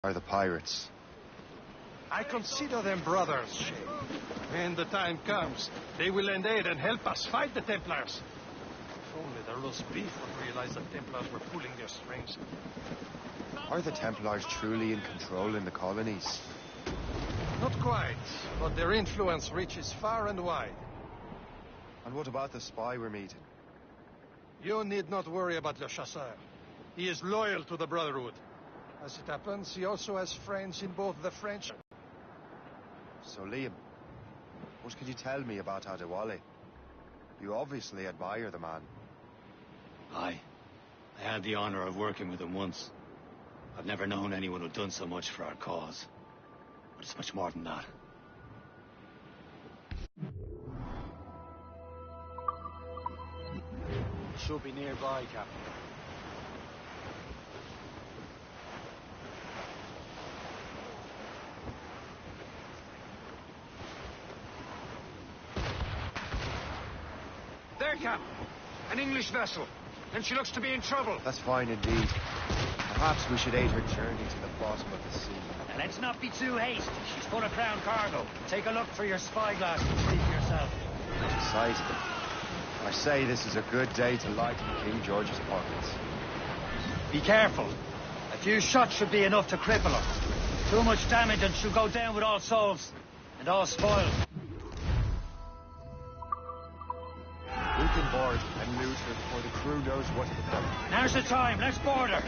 are the pirates? I consider them brothers, Shay. When the time comes, they will lend aid and help us fight the Templars. If only the roast beef would realize the Templars were pulling their strings. Are the Templars truly in control in the colonies? Not quite, but their influence reaches far and wide. And what about the spy we're meeting? You need not worry about Le Chasseur. He is loyal to the Brotherhood. As it happens, he also has friends in both the French. So, Liam, what can you tell me about Adewale? You obviously admire the man. I had the honor of working with him once. I've never known anyone who'd done so much for our cause. But it's much more than that. Should be nearby, Captain. There, Captain. An English vessel. And she looks to be in trouble. That's fine indeed. Perhaps we should aid her journey to the bottom of the sea. Now, let's not be too hasty. She's full of crown cargo. Take a look through your spyglass and see for yourself. Sight. I say this is a good day to lighten King George's pockets. Be careful. A few shots should be enough to cripple her. Too much damage and she'll go down with all souls. And all spoiled. We can board and loot her before the crew knows what to do. Now's the time. Let's board her.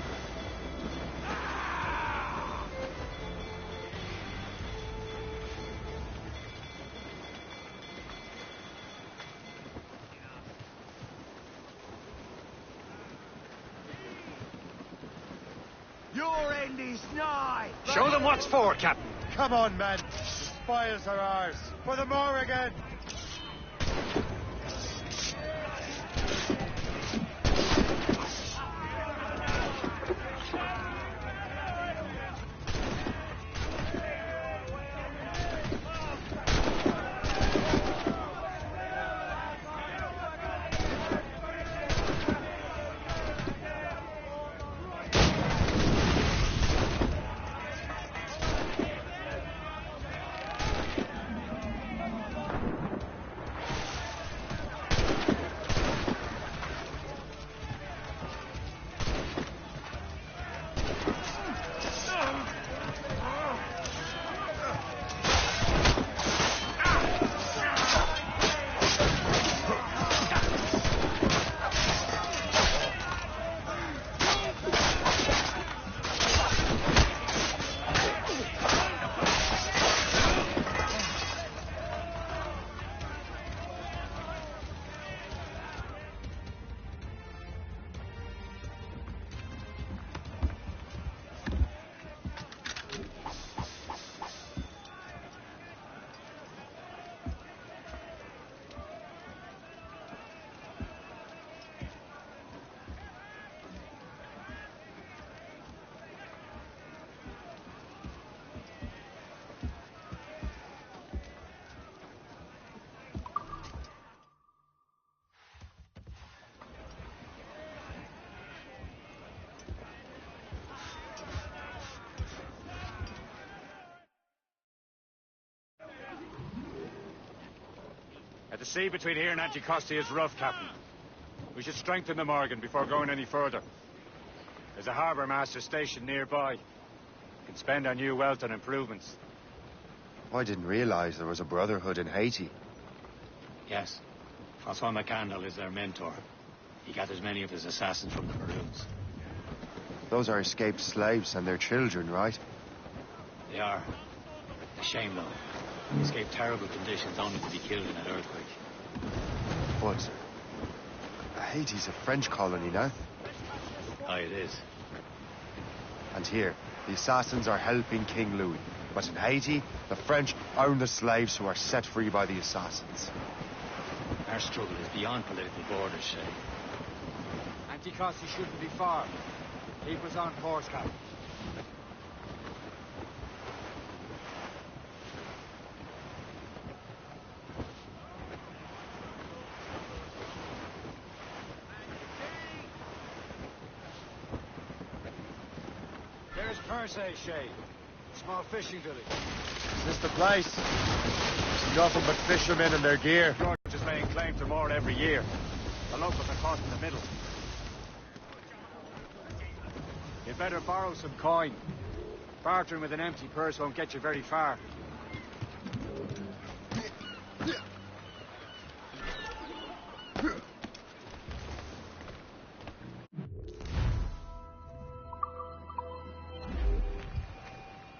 Your end is nigh. Show them what's for, Captain. Come on, men. The spoils are ours. For the Morrigan! The sea between here and Anticosti is rough, Captain. We should strengthen the Morgan before going any further. There's a harbour master stationed nearby. We can spend our new wealth on improvements. I didn't realize there was a brotherhood in Haiti. Yes. Francois McCandle is their mentor. He gathers many of his assassins from the Maroons. Those are escaped slaves and their children, right? They are. A shame, though. They escaped terrible conditions only to be killed in an earthquake. But Haiti's a French colony now. Aye, it is. And here, the assassins are helping King Louis. But in Haiti, the French own the slaves who are set free by the assassins. Our struggle is beyond political borders, Shay. Anticosti shouldn't be far. Keep us on course, Captain. Where's Persay, Shay? Small fishing village. Is this the place? See nothing but fishermen and their gear. George is laying claim to more every year. The locals are caught in the middle. You'd better borrow some coin. Bartering with an empty purse won't get you very far.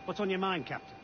What's on your mind, Captain?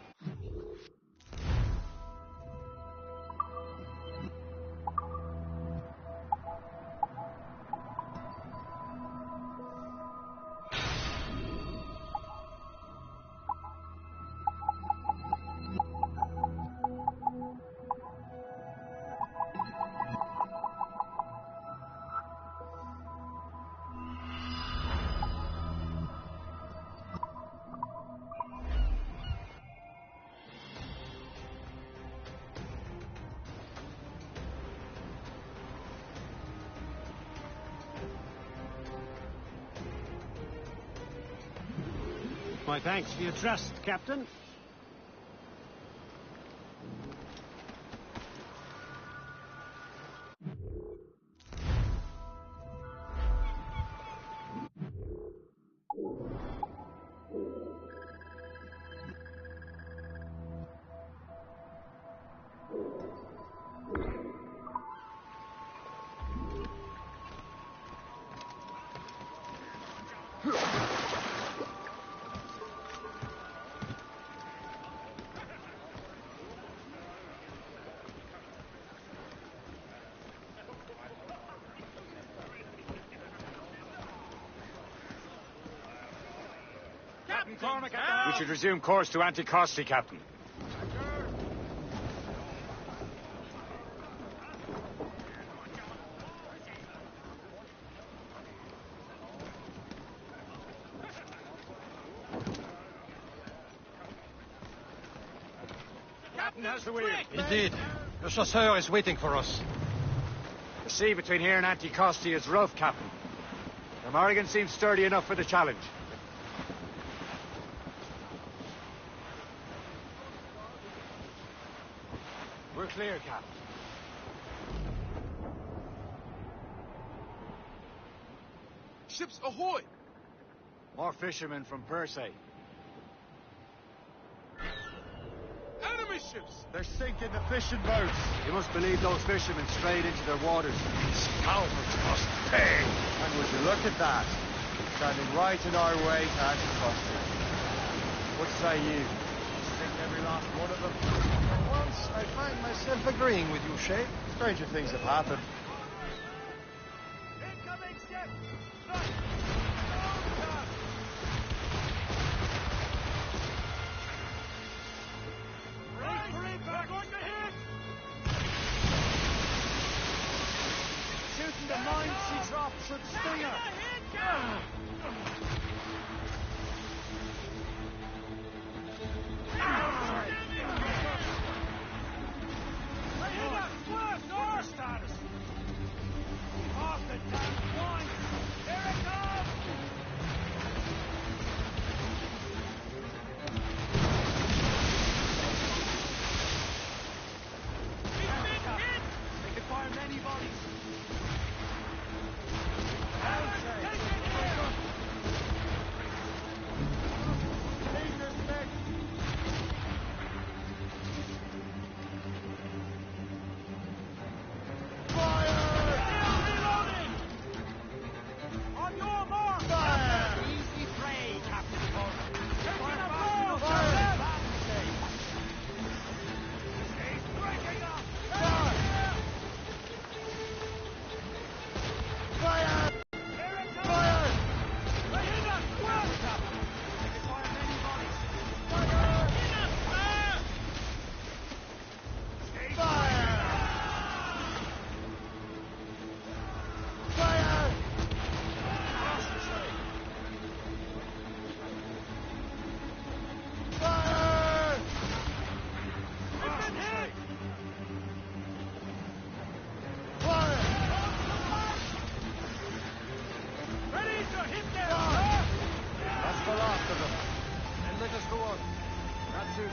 My thanks for your trust, Captain. We should resume course to Anticosti, Captain. Captain has the wheel. Indeed. The chasseur is waiting for us. The sea between here and Anticosti is rough, Captain. The Morrigan seems sturdy enough for the challenge. We're clear, Captain. Ships ahoy! More fishermen from Persay. Enemy ships! They're sinking the fishing boats. You must believe those fishermen strayed into their waters. Scoundrels must pay. And would you look at that? Standing right in our way to Anticosti. What say you? Sink every last one of them? For once, I find myself agreeing with you, Shay. Stranger things have happened. Shooting the mine she drops at Stinger.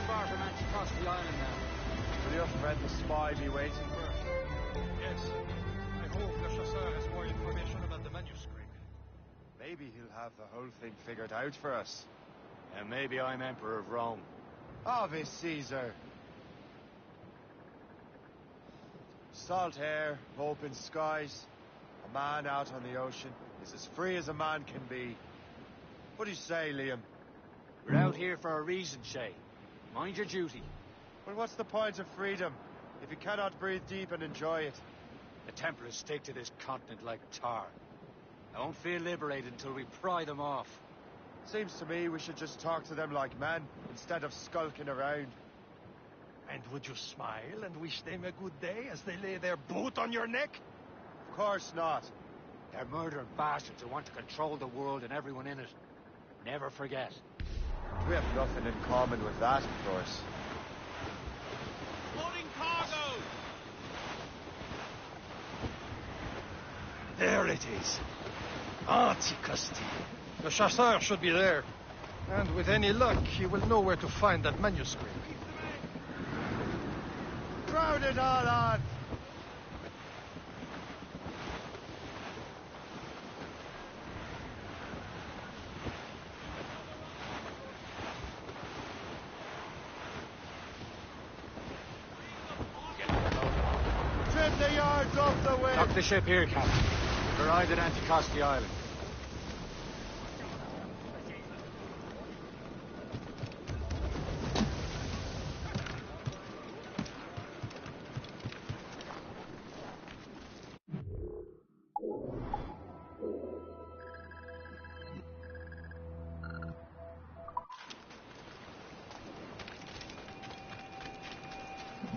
far from Anticosti Island now. Will your friend the spy be waiting for us? Yes. I hope Le Chasseur has more information about the manuscript. Maybe he'll have the whole thing figured out for us. And maybe I'm Emperor of Rome. Ave Caesar. Salt air, open skies. A man out on the ocean is as free as a man can be. What do you say, Liam? We're out here for a reason, Shay. Mind your duty. Well, what's the point of freedom if you cannot breathe deep and enjoy it? The Templars stick to this continent like tar. I won't feel liberated until we pry them off. Seems to me we should just talk to them like men instead of skulking around. And would you smile and wish them a good day as they lay their boot on your neck? Of course not. They're murdering bastards who want to control the world and everyone in it. Never forget. We have nothing in common with that, of course. Loading cargo! There it is. Anticosti. The Chasseur should be there. And with any luck, he will know where to find that manuscript. Crowd it all on! Trim the yards off the wind! Dock the ship here, Captain. We've arrived at Anticosti Island.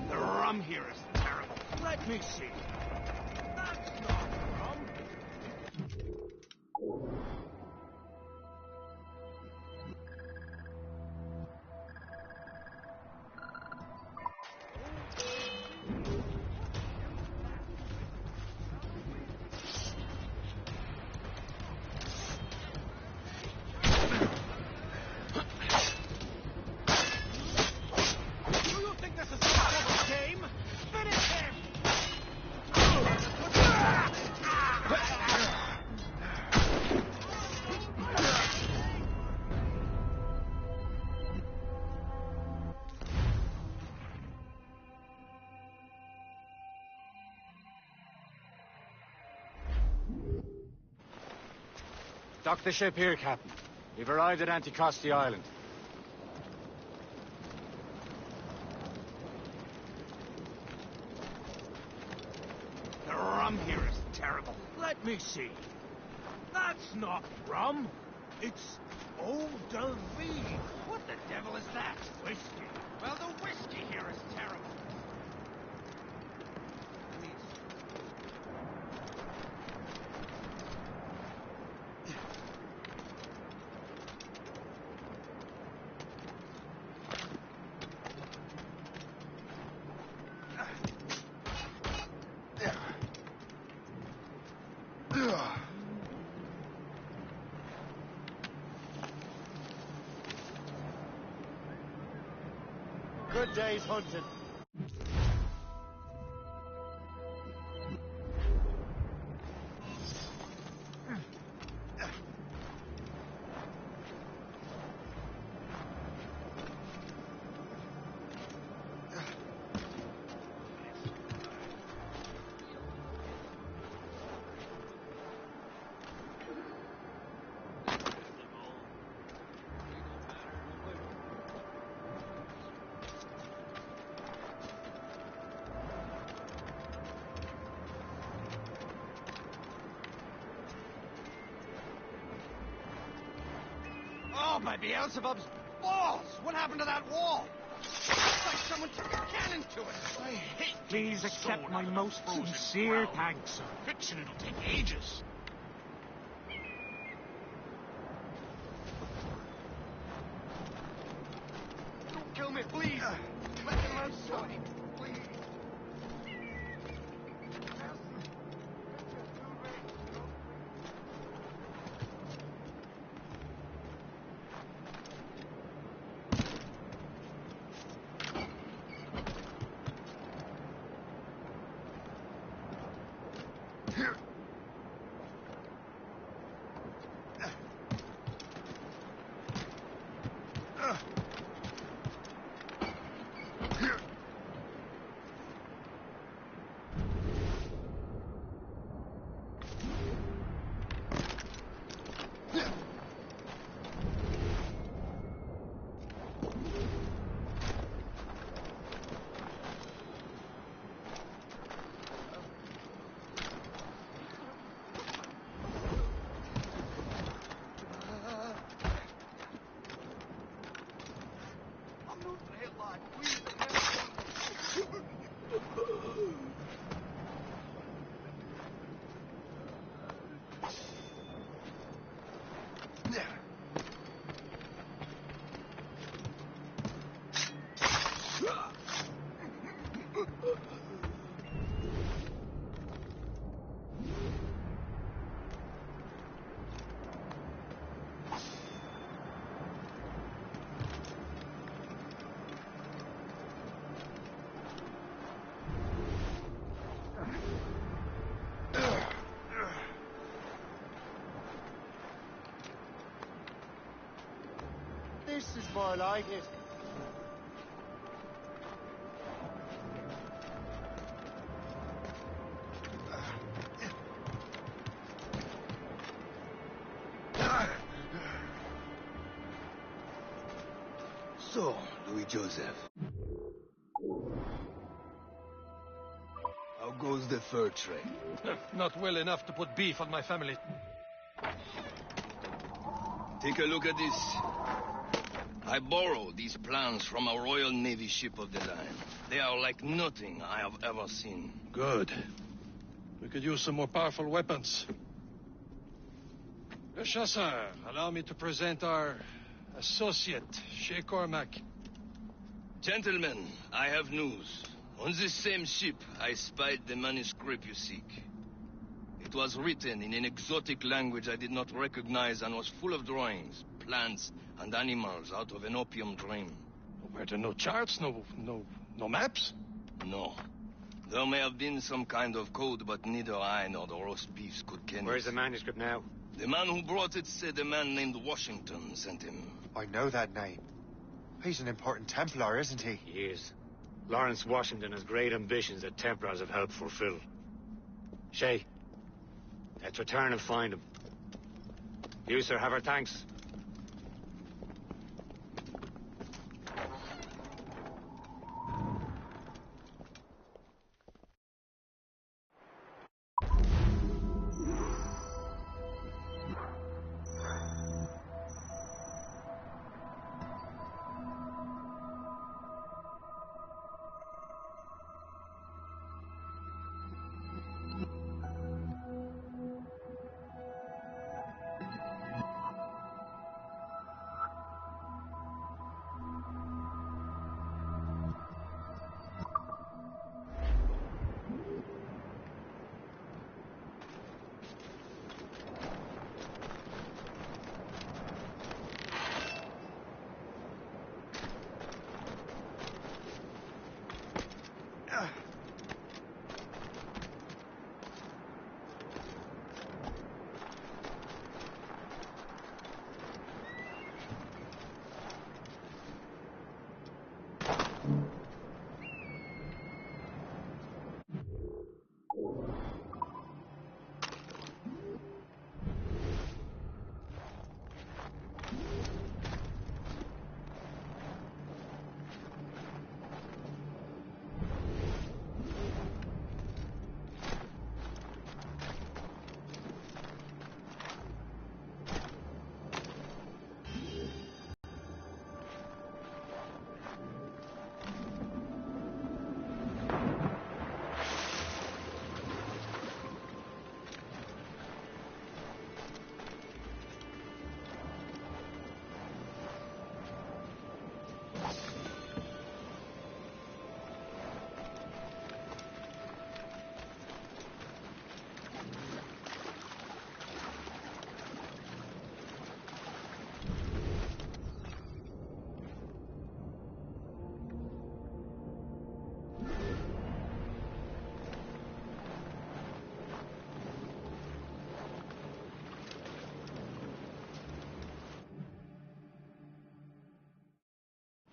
The rum here is terrible. Let me see. That's not rum. Do you think this is a double game? Finish him! Dock the ship here, Captain. We've arrived at Anticosti Island. The rum here is terrible. Let me see. That's not rum. It's eau de vie. What the devil is that? Whiskey. Well, the whiskey here is terrible. Good day's hunting. Oh, by Beelzebub's balls! What happened to that wall? It's like someone took a cannon to it. I hate. Please accept my most sincere thanks. Fiction, it'll take ages. Don't kill me, please. Let me outside, please. This is more like it. So, Louis Joseph. How goes the fur trade? Not well enough to put beef on my family. Take a look at this. I borrowed these plans from a Royal Navy ship of the line. They are like nothing I have ever seen. Good. We could use some more powerful weapons. Le Chasseur, allow me to present our associate, Shay Cormac. Gentlemen, I have news. On this same ship, I spied the manuscript you seek. It was written in an exotic language I did not recognize and was full of drawings, plants, and animals out of an opium dream. Were there no charts, no maps? No. There may have been some kind of code, but neither I nor the roast beefs could ken Where's the it. manuscript now? The man who brought it said a man named Washington sent him. I know that name. He's an important Templar, isn't he? He is. Lawrence Washington has great ambitions that Templars have helped fulfill. Shay, let's return and find him. You, sir, have our thanks.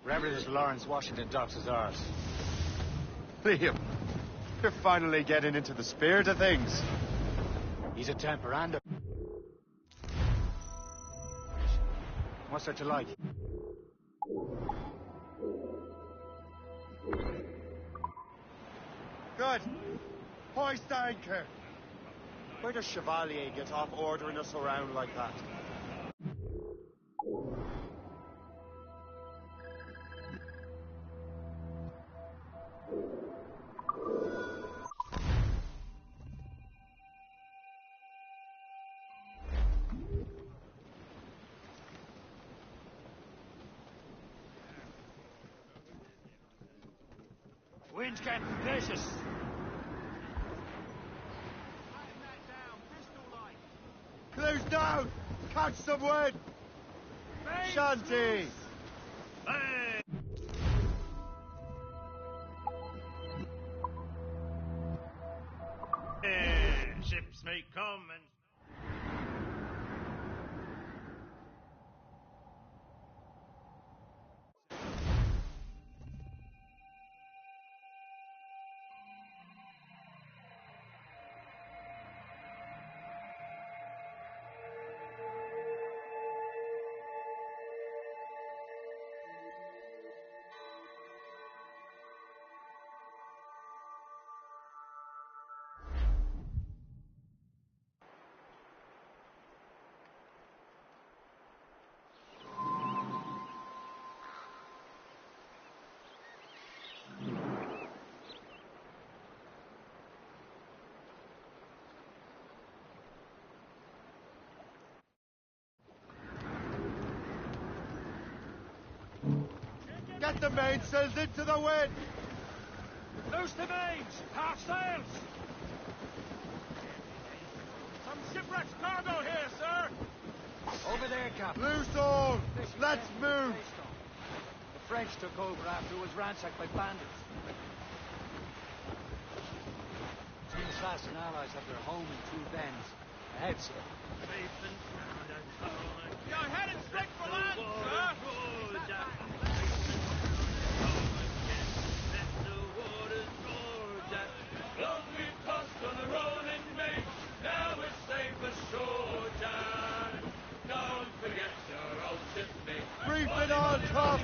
Wherever this Lawrence Washington docks is ours. Liam, you're finally getting into the spirit of things. He's a Templar and a... What's there to like? Good. Hoist anchor. Where does Chevalier get off ordering us around like that? Wind's getting vicious. Close down! Catch some wind! Shanty! Hey! Ships may come and... Get the mainsails into the wind! Loose the mains! Half sails! Some shipwrecked cargo here, sir! Over there, Captain. Loose all! Let's move! The French took over after it was ransacked by bandits. Two assassin allies have their home in two bends. Ahead, sir. You're headed straight for land, sir! Long we've tossed on the rolling main, now it's safe ashore, Jack. Don't forget your old shipmate. Reef it on top!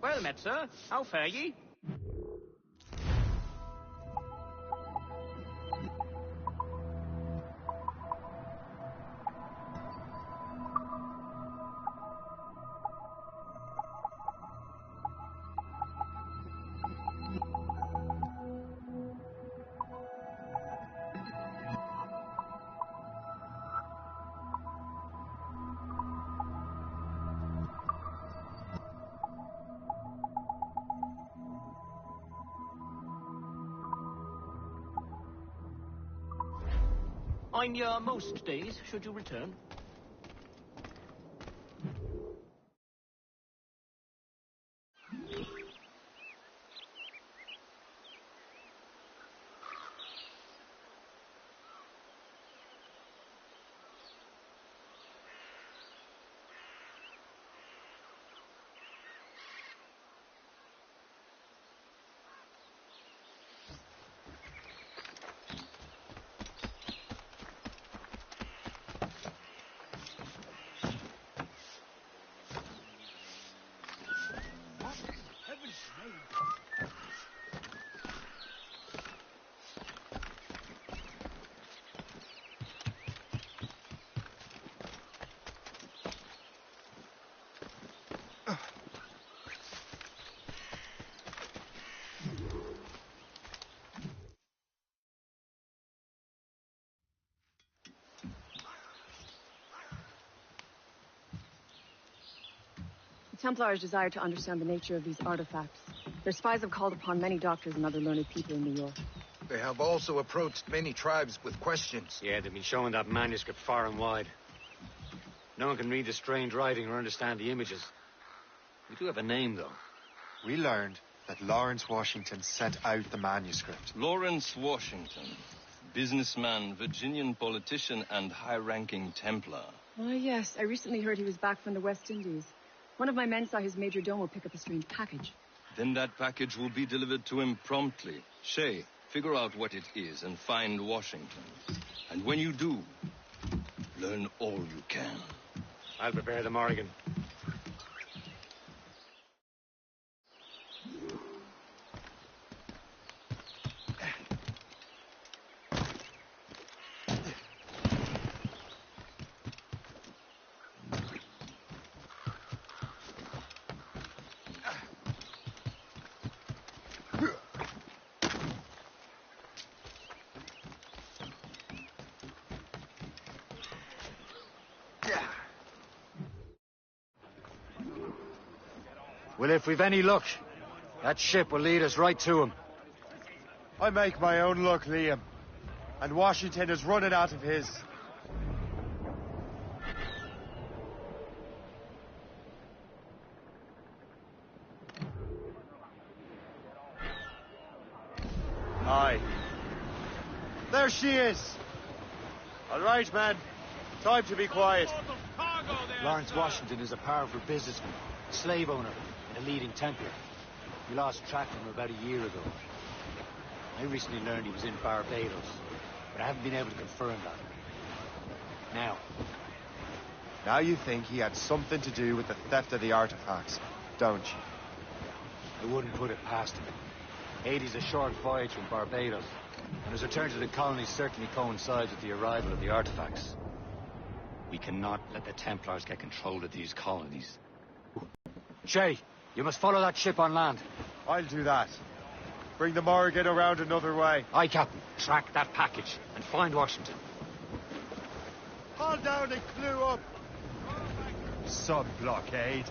Well met, sir. How fare ye? I'm your most days, should you return. The Templars desire to understand the nature of these artifacts. Their spies have called upon many doctors and other learned people in New York. They have also approached many tribes with questions. Yeah, they've been showing that manuscript far and wide. No one can read the strange writing or understand the images. We do have a name, though. We learned that Lawrence Washington sent out the manuscript. Lawrence Washington, businessman, Virginian politician, and high-ranking Templar. Ah, yes. I recently heard he was back from the West Indies. One of my men saw his major domo pick up a strange package. Then that package will be delivered to him promptly. Shay, figure out what it is and find Washington. And when you do, learn all you can. I'll prepare the Morrigan. Well, if we've any luck, that ship will lead us right to him. I make my own luck, Liam. And Washington is running out of his. Aye. There she is. All right, man. Time to be quiet. Lawrence Washington is a powerful businessman, a slave owner, and a leading Templar. We lost track of him about a year ago. I recently learned he was in Barbados, but I haven't been able to confirm that. Now you think he had something to do with the theft of the artifacts, don't you? I wouldn't put it past him. Haiti's a short voyage from Barbados, and his return to the colony certainly coincides with the arrival of the artifacts. We cannot let the Templars get control of these colonies. Shay, you must follow that ship on land. I'll do that. Bring the Morrigan around another way. Aye, Captain. Track that package and find Washington. Haul down and clew up. Sub-blockade.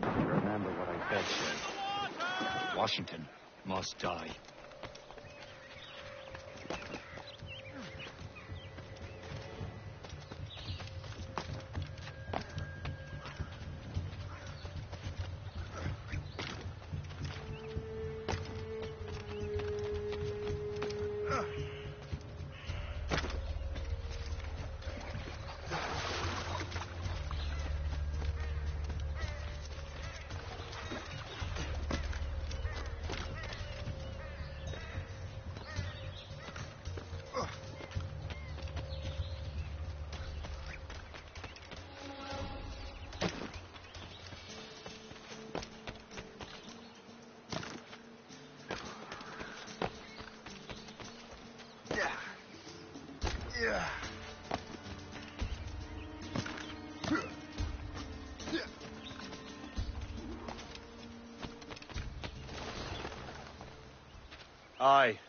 Remember what I said, Shay. Washington must die. Aye.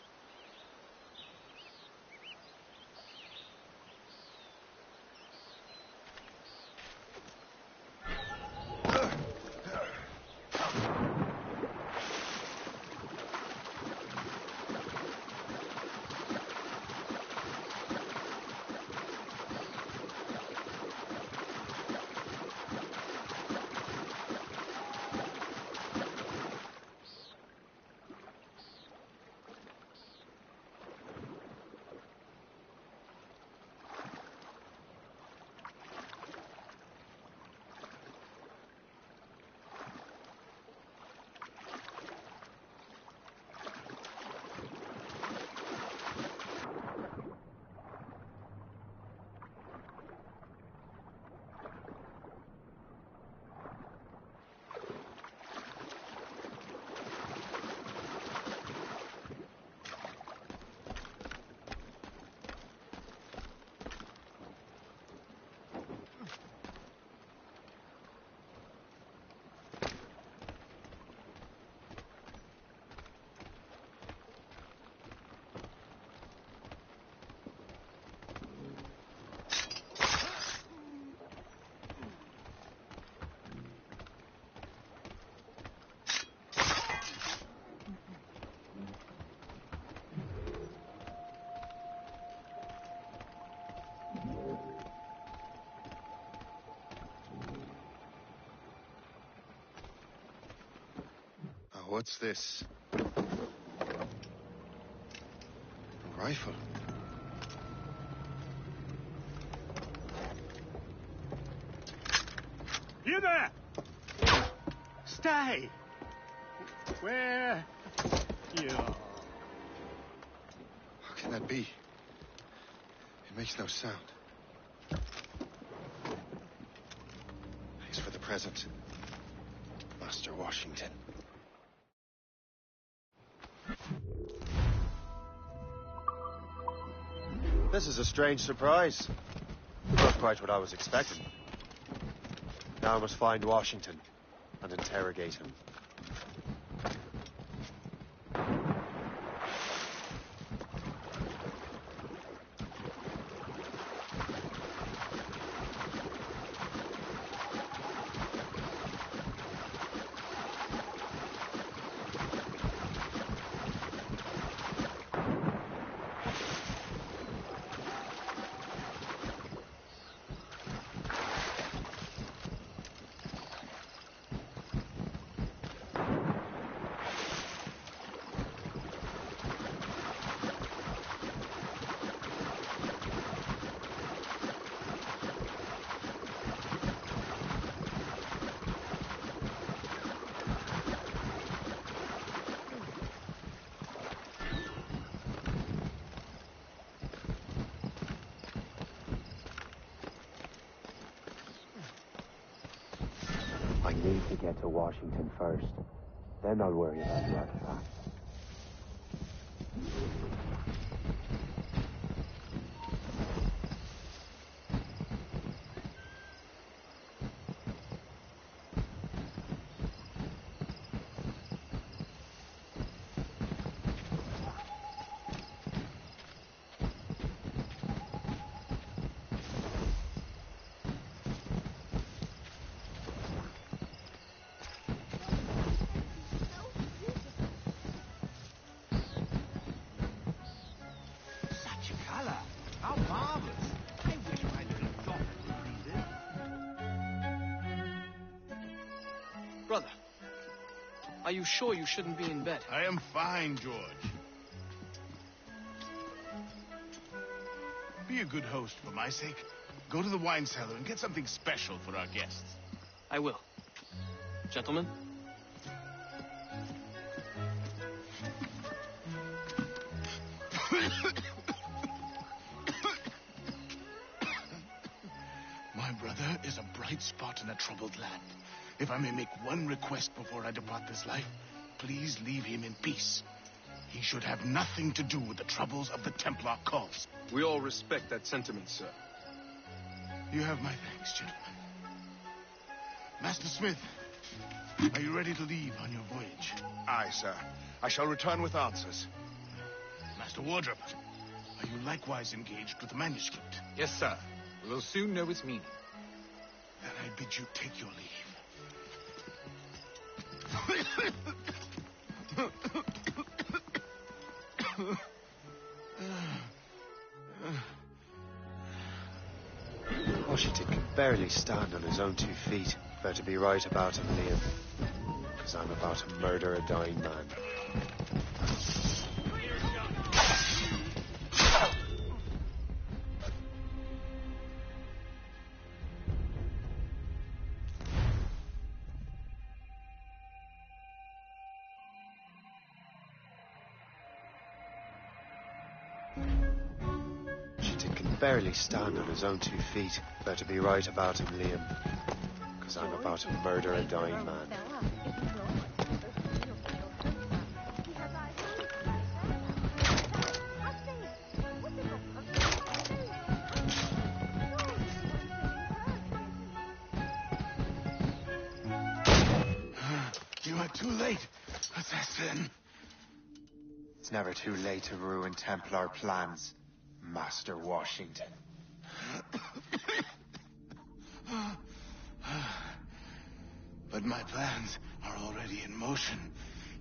What's this? A rifle. You there! Stay! Where? You. How can that be? It makes no sound. Thanks for the present, Master Washington. This is a strange surprise. Not quite what I was expecting. Now I must find Washington and interrogate him. need to get to Washington first. Then I'll worry about the artifacts. How marvelous! I wish my little daughter could read it. Brother, are you sure you shouldn't be in bed? I am fine, George. Be a good host for my sake. Go to the wine cellar and get something special for our guests. I will. Gentlemen? My brother is a bright spot in a troubled land. If I may make one request before I depart this life, please leave him in peace. He should have nothing to do with the troubles of the Templar cause. We all respect that sentiment, sir. You have my thanks, gentlemen. Master Smith, are you ready to leave on your voyage? Aye, sir. I shall return with answers. Master Wardrop, are you likewise engaged with the manuscript? Yes, sir. We will soon know its meaning. Then I bid you take your leave. Washington can barely stand on his own 2 feet. Better be right about him, Liam. Because I'm about to murder a dying man. Washington can barely stand on his own 2 feet. Better be right about him, Liam. Because I'm about to murder a dying man. You are too late, assassin. It's never too late to ruin Templar plans, Master Washington. But my plans are already in motion.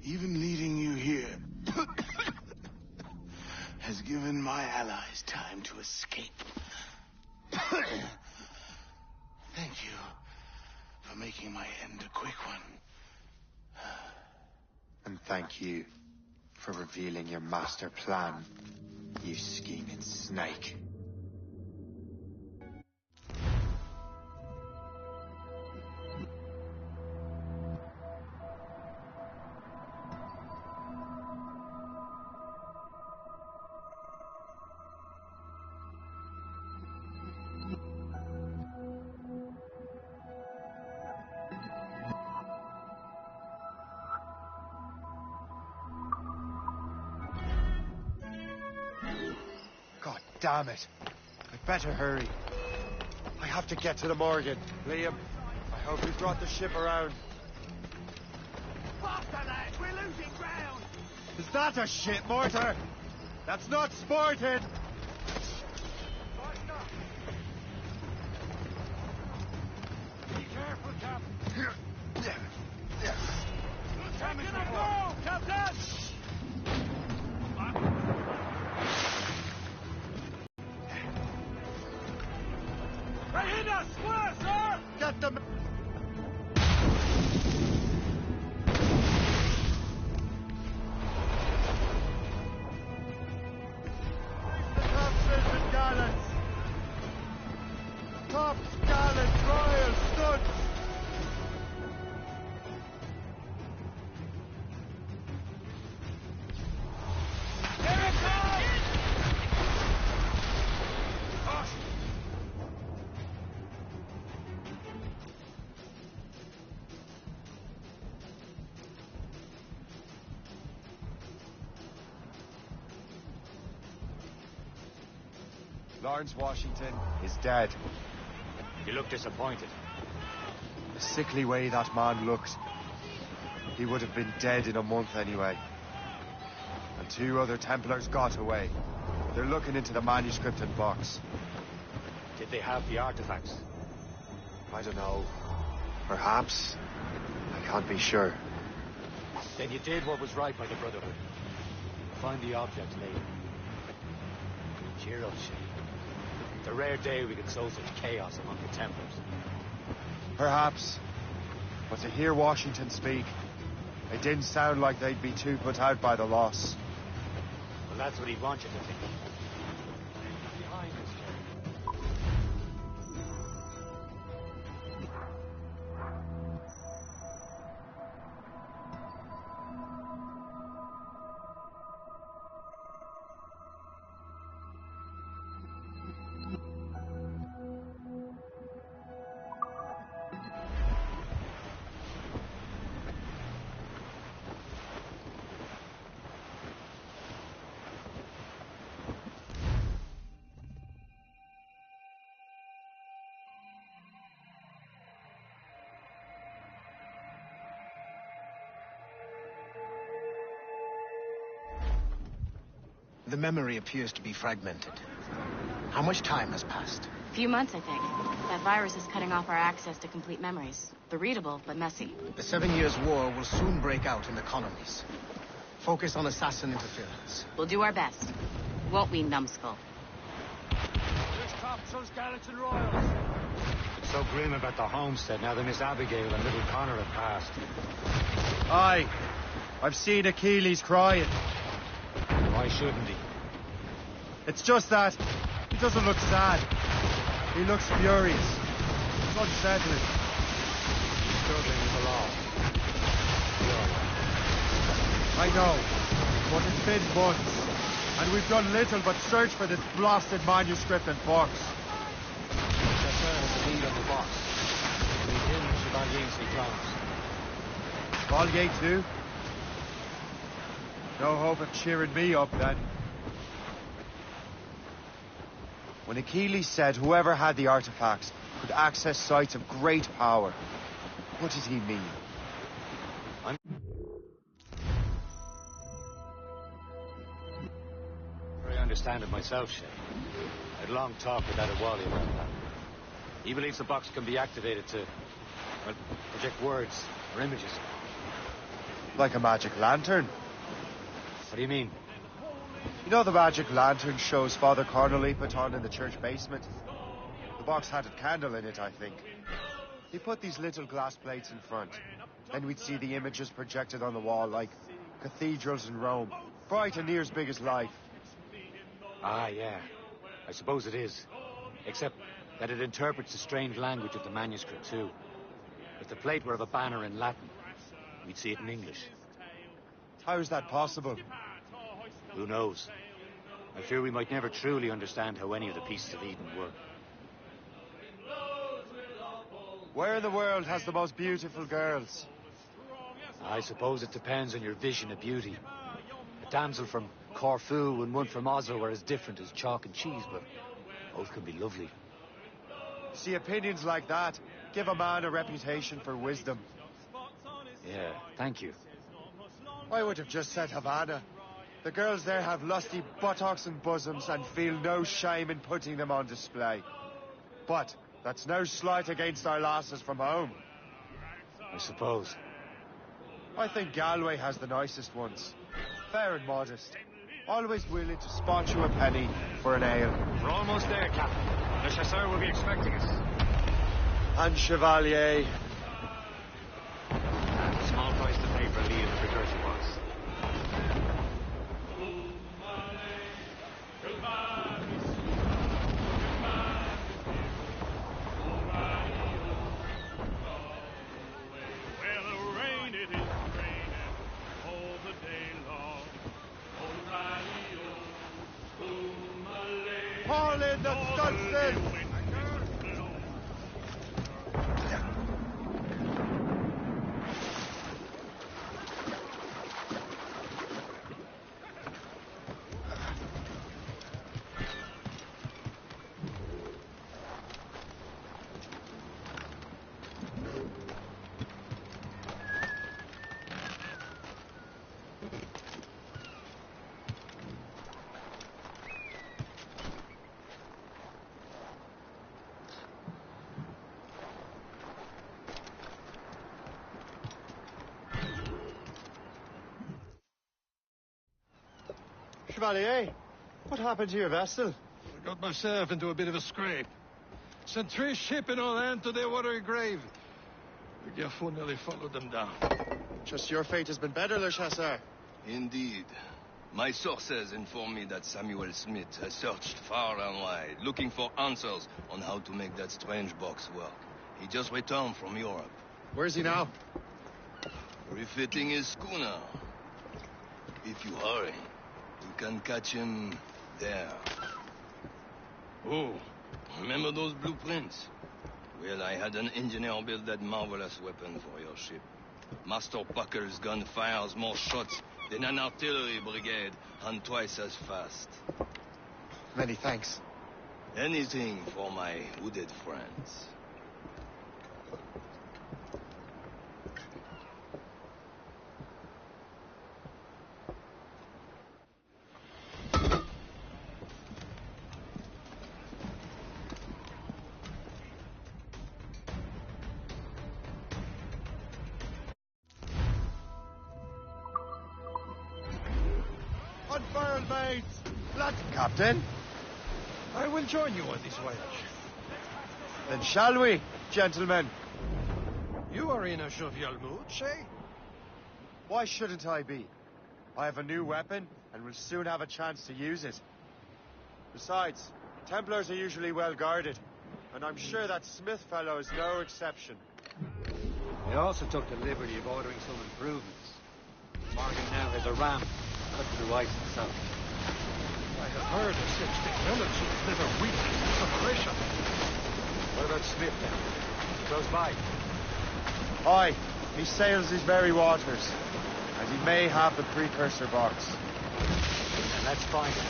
Even leading you here has given my allies time to escape. Thank you for making my end a quick one. And thank you for revealing your master plan, you scheming snake. God damn it. I'd better hurry. I have to get to the Morgan. Liam, I hope we brought the ship around. Faster, lad! We're losing ground! Is that a shit mortar? That's not sported! Be careful, Captain! Captain, go! Captain! They hit us! Where, sir? Get them! Tops, gallants, royal studs! Here it comes! Lawrence Washington is dead. You look disappointed. The sickly way that man looked. He would have been dead in a month anyway. And 2 other Templars got away. They're looking into the manuscript and box. Did they have the artifacts? I don't know. Perhaps. I can't be sure. Then you did what was right by the Brotherhood. Find the object later. Cheer up, Shane. It's a rare day we could sow such chaos among the Templars. Perhaps. But to hear Washington speak, it didn't sound like they'd be too put out by the loss. Well, that's what he'd want you to think. Behind us, Jerry. The memory appears to be fragmented. How much time has passed? A few months, I think. That virus is cutting off our access to complete memories. They're readable, but messy. The 7 Years' War will soon break out in the colonies. Focus on assassin interference. We'll do our best. Won't we, numbskull? There's cops on Skeleton Royals. It's so grim about the homestead now that Miss Abigail and little Connor have passed. Aye. I've seen Achilles crying. Why shouldn't he? It's just that he doesn't look sad. He looks furious. It's unsettling. He's struggling with the law. I know, but it's been months, and we've done little but search for this blasted manuscript and box. Chasseur has a lead on the box. Lead him and Chevalier and St. John's. Chevalier too? No hope of cheering me up, then. When Achilles said whoever had the artifacts could access sites of great power, what did he mean? I understand it myself, Shay. I had a long talk with Adewale about that. He believes the box can be activated to, well, project words or images. Like a magic lantern? What do you mean? You know the magic lantern shows Father Connolly put on in the church basement? The box had a candle in it, I think. He put these little glass plates in front. Then we'd see the images projected on the wall like cathedrals in Rome. Bright and near as big as life. Ah, yeah. I suppose it is. Except that it interprets the strange language of the manuscript, too. If the plate were of a banner in Latin, we'd see it in English. How is that possible? Who knows? I fear we might never truly understand how any of the pieces of Eden work. Where in the world has the most beautiful girls? I suppose it depends on your vision of beauty. A damsel from Corfu and one from Oslo are as different as chalk and cheese, but both can be lovely. See, opinions like that give a man a reputation for wisdom. Yeah, thank you. I would have just said Havana. The girls there have lusty buttocks and bosoms and feel no shame in putting them on display. But that's no slight against our lasses from home. I suppose. I think Galway has the nicest ones. Fair and modest. Always willing to spot you a penny for an ale. We're almost there, Captain. The chasseur will be expecting us. And Chevalier. Small price to pay for a lead in the precursor box. Haul in the stunsails! Chevalier. What happened to your vessel? I got myself into a bit of a scrape. Sent 3 ships in our land to their watery grave. The Gerfaut nearly followed them down. Just your fate has been better, Le Chasseur. Indeed. My sources inform me that Samuel Smith has searched far and wide, looking for answers on how to make that strange box work. He just returned from Europe. Where's he now? Refitting his schooner. If you hurry, you can catch him there. Oh, remember those blueprints? Well, I had an engineer build that marvelous weapon for your ship. Master Pucker's gun fires more shots than an artillery brigade, and twice as fast. Many thanks. Anything for my wounded friends. Unfurl, mates! Blood, Captain. I will join you on this voyage. Then shall we, gentlemen? You are in a jovial mood, Shay? Why shouldn't I be? I have a new weapon, and will soon have a chance to use it. Besides, Templars are usually well guarded, and I'm sure that Smith fellow is no exception. They also took the liberty of ordering some improvements. Morgan now has a ram cut through ice himself. I have heard of such technology is never weakness in separation. What about Smith then? Close by. Aye, he sails these very waters, and he may have the precursor box. And let's find it.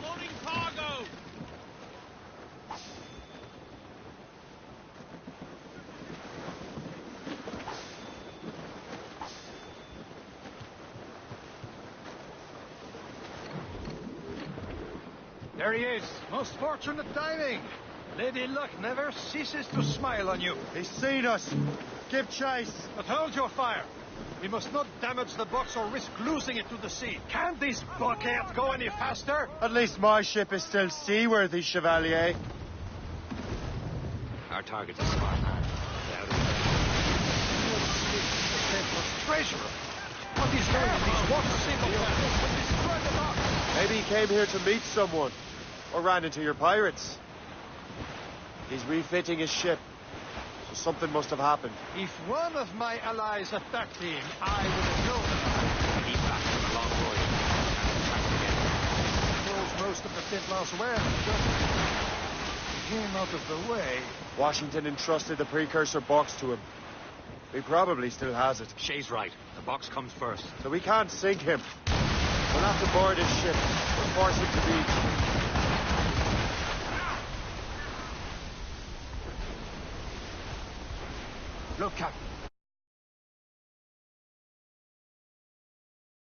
Loading cargo! There he is. Most fortunate timing. Lady Luck never ceases to smile on you. He's seen us. Give chase. But hold your fire. We must not damage the box or risk losing it to the sea. Can this blockade go any faster? At least my ship is still seaworthy, Chevalier. Our target's a smart man. Treasurer. What is there in these waters? Destroy the box. Maybe he came here to meet someone, or ran into your pirates. He's refitting his ship, so something must have happened. If one of my allies attacked him, I would have known about it. He's back from a long voyage. Knows most of the Templars were. He came out of the way. Washington entrusted the precursor box to him. He probably still has it. Shay's right. The box comes first. So we can't sink him. We'll have to board his ship and force him to beach. Look, Captain.